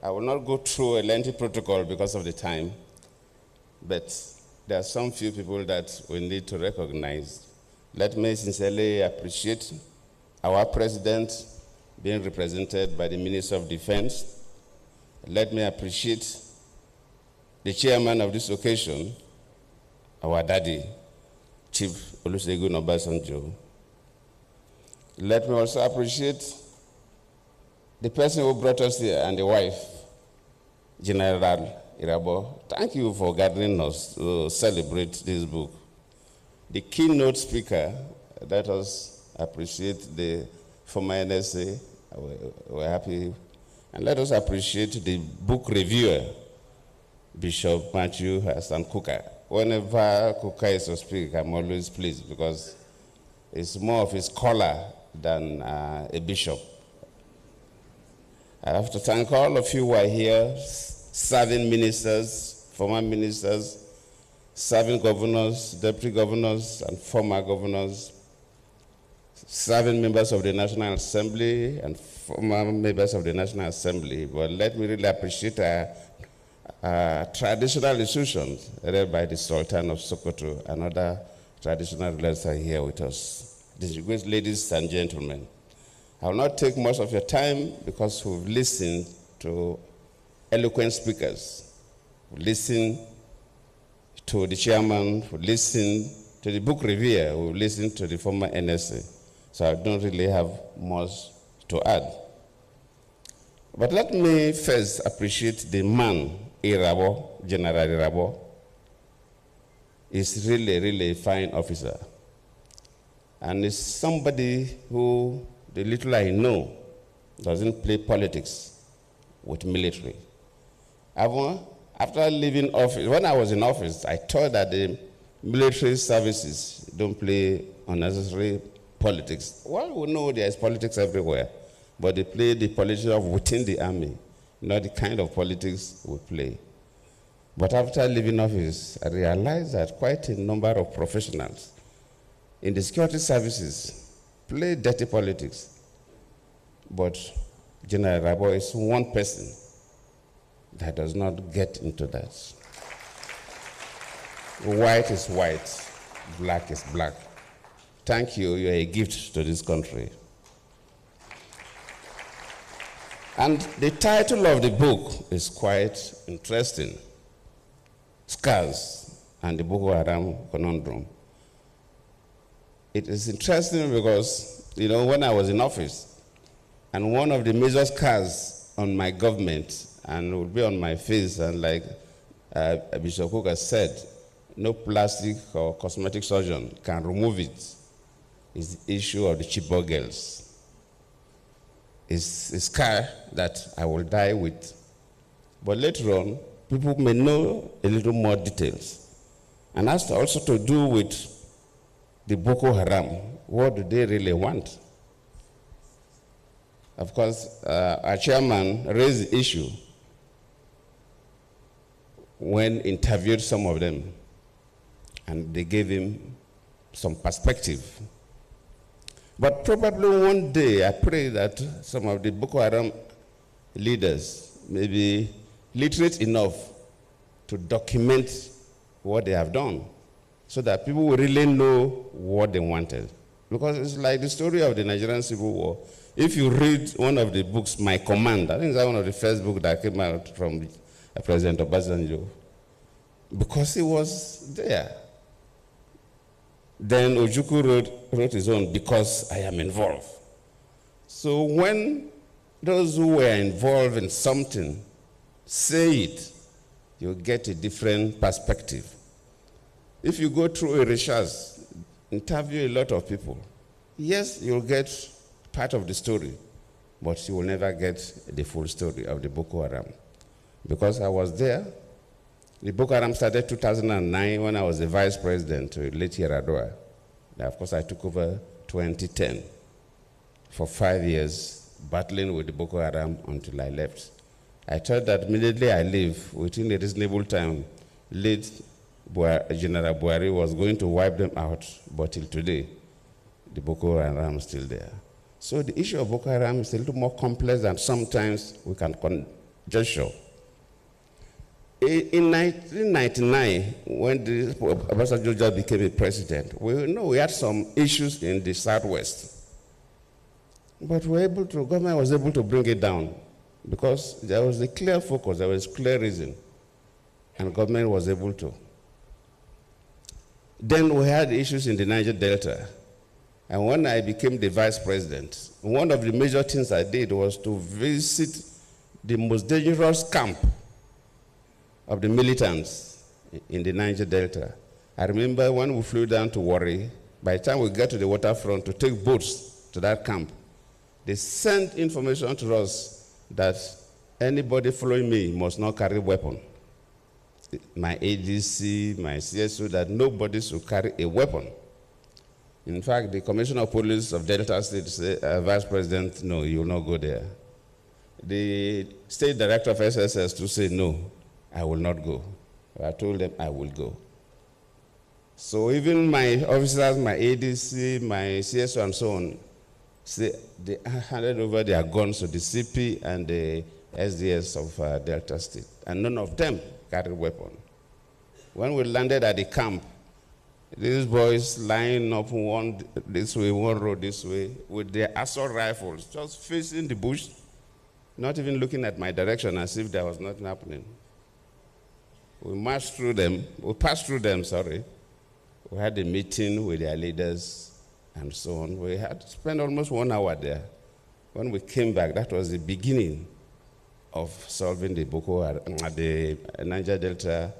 I will not go through a lengthy protocol because of the time, but there are some few people that we need to recognize. Let me sincerely appreciate our president being represented by the Minister of Defense. Let me appreciate the chairman of this occasion, our daddy, Chief Olusegun Obasanjo. Let me also appreciate the person who brought us here and the wife, General Irabo. Thank you for gathering us to celebrate this book. The keynote speaker, let us appreciate the former NSA. We're happy. And let us appreciate the book reviewer, Bishop Matthew Hassan Kuka. Whenever Kuka is to speak, I'm always pleased because it's more of a scholar than a bishop. I have to thank all of you who are here, serving ministers, former ministers, serving governors, deputy governors, and former governors, serving members of the National Assembly and former members of the National Assembly. But let me really appreciate our traditional institutions led by the Sultan of Sokoto and other traditional leaders are here with us. Distinguished ladies and gentlemen, I will not take much of your time because we've listened to eloquent speakers. We've listened to the chairman, we've listened to the book reviewer, we've listened to the former NSA. So I don't really have much to add. But let me first appreciate the man, Irabo, General Irabo. He's really a fine officer. And he's somebody who, the little I know, doesn't play politics with military. After leaving office, when I was in office, I thought that the military services don't play unnecessary politics. Well, we know there's politics everywhere, but they play the politics of within the army, not the kind of politics we play. But after leaving office, I realized that quite a number of professionals in the security services play dirty politics. But General Rabo is one person that does not get into that. White is white, black is black. Thank you, you're a gift to this country. And the title of the book is quite interesting. Scars and the Boko Haram Conundrum. It is interesting because, you know, when I was in office, and one of the major scars on my government, and it would be on my face, and like Bishop Cook has said, no plastic or cosmetic surgeon can remove it, is the issue of the Chibok girls. It's a scar that I will die with. But later on, people may know a little more details. And that's also to do with the Boko Haram. What do they really want? Of course, our chairman raised the issue when interviewed some of them, and they gave him some perspective. But probably one day, I pray that some of the Boko Haram leaders may be literate enough to document what they have done so that people will really know what they wanted. Because it's like the story of the Nigerian Civil War. If you read one of the books, My Command, I think that's one of the first books that came out from President Obasanjo, because he was there. Then Ojukwu wrote his own, Because I Am Involved. So when those who were involved in something say it, you get a different perspective. If you go through a research, interview a lot of people, yes, you'll get part of the story, but you will never get the full story of the Boko Haram. Because I was there. The Boko Haram started 2009 when I was the vice president to late Yaradua. Of course, I took over 2010 for 5 years, battling with the Boko Haram until I left. I thought that immediately I leave, within a reasonable time, late General Buhari was going to wipe them out, but till today, the Boko Haram is still there. So the issue of Boko Haram is a little more complex than sometimes we can gesture. In 1999, when Obasanjo just became a president, we know we had some issues in the Southwest. But government was able to bring it down because there was a clear focus, there was clear reason, and government was able to. Then we had issues in the Niger Delta. And when I became the vice president, one of the major things I did was to visit the most dangerous camp of the militants in the Niger Delta. I remember when we flew down to Warri, by the time we got to the waterfront to take boats to that camp, they sent information to us that anybody following me must not carry weapon. My ADC, my CSO, that nobody should carry a weapon. In fact, the Commissioner of Police of Delta State said, Vice President, no, you will not go there. The State Director of SSS to say, no, I will not go. I told them I will go. So even my officers, my ADC, my CSO, and so on, they handed over their guns to the CP and the SDS of Delta State, and none of them carried weapon. When we landed at the camp, these boys lining up one this way, one road this way, with their assault rifles, just facing the bush, not even looking at my direction as if there was nothing happening. We passed through them, sorry. We had a meeting with their leaders and so on. We had to spend almost 1 hour there. When we came back, that was the beginning of solving the Boko Haram, the Niger Delta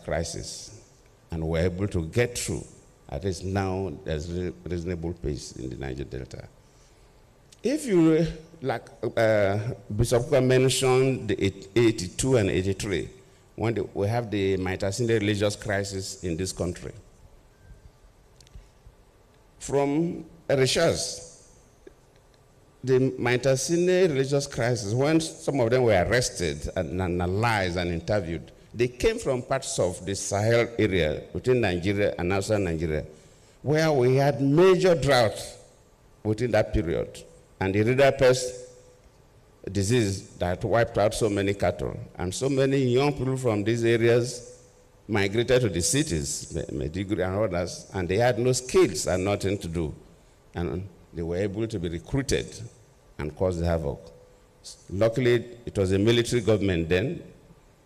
crisis. And we're able to get through. At least now, there's reasonable pace in the Niger Delta. If you, like Bishop Kuka mentioned, the 82 and 83, when we have the Maitasine religious crisis in this country. From research, the Maitasine religious crisis, when some of them were arrested and analyzed and interviewed, they came from parts of the Sahel area between Nigeria and outside Nigeria, where we had major drought within that period, and the river pest disease that wiped out so many cattle. And so many young people from these areas migrated to the cities, Maiduguri and others, and they had no skills and nothing to do. And they were able to be recruited and cause havoc. Luckily, it was a military government then,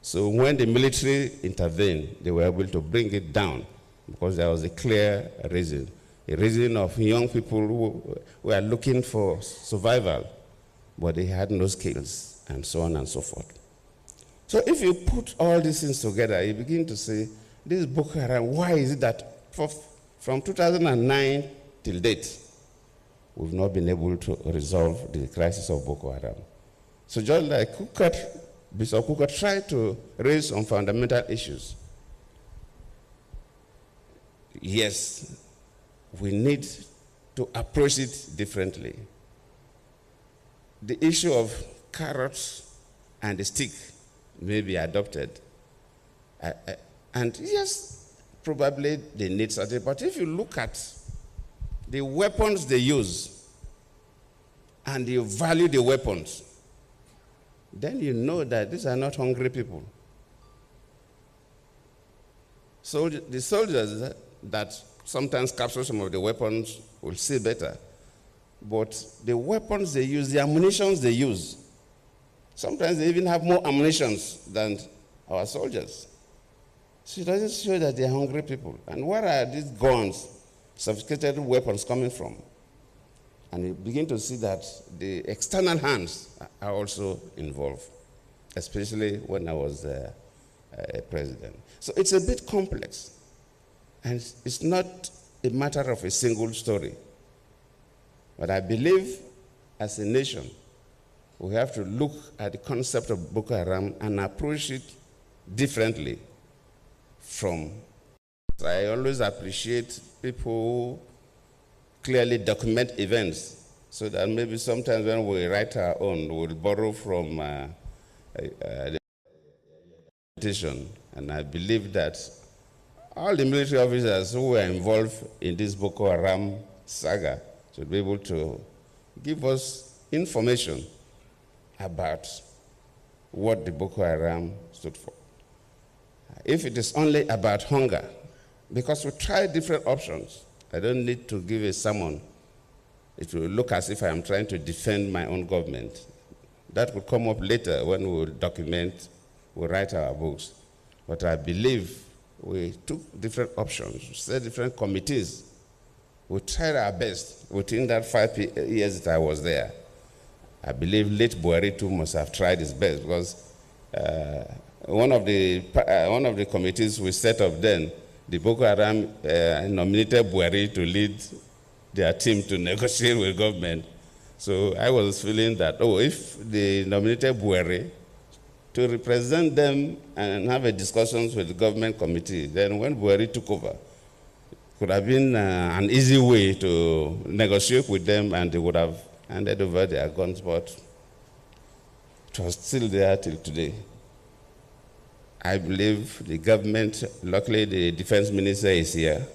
so when the military intervened, they were able to bring it down because there was a clear reason. A reason of young people who were looking for survival, but they had no skills, and so on and so forth. So if you put all these things together, you begin to say, this Boko Haram, why is it that from 2009 till date, we've not been able to resolve the crisis of Boko Haram? So just like Bishop Kuka tried to raise some fundamental issues. Yes, we need to approach it differently. The issue of carrots and the stick may be adopted. And yes, probably they need something, but if you look at the weapons they use and you value the weapons, then you know that these are not hungry people. So the soldiers that sometimes capture some of the weapons will see better. But the weapons they use, the ammunitions they use, sometimes they even have more ammunitions than our soldiers. So it doesn't show that they're hungry people. And where are these guns, sophisticated weapons coming from? And you begin to see that the external hands are also involved, especially when I was a president. So it's a bit complex. And it's not a matter of a single story. But I believe as a nation, we have to look at the concept of Boko Haram and approach it differently from. I always appreciate people who clearly document events so that maybe sometimes when we write our own, we'll borrow from the documentation. And I believe that all the military officers who were involved in this Boko Haram saga should be able to give us information about what the Boko Haram stood for. If it is only about hunger, because we tried different options, I don't need to give a sermon. It will look as if I am trying to defend my own government. That will come up later when we will document, we'll write our books. But I believe we took different options, we set different committees. We tried our best within that 5 years that I was there. I believe late Buhari too must have tried his best, because one of the committees we set up then, the Boko Haram nominated Buhari to lead their team to negotiate with government. So I was feeling that, if they nominated Buhari to represent them and have a discussions with the government committee, then when Buhari took over, it could have been an easy way to negotiate with them, and they would have handed over their guns, but it was still there till today. I believe the government, luckily the defense minister is here,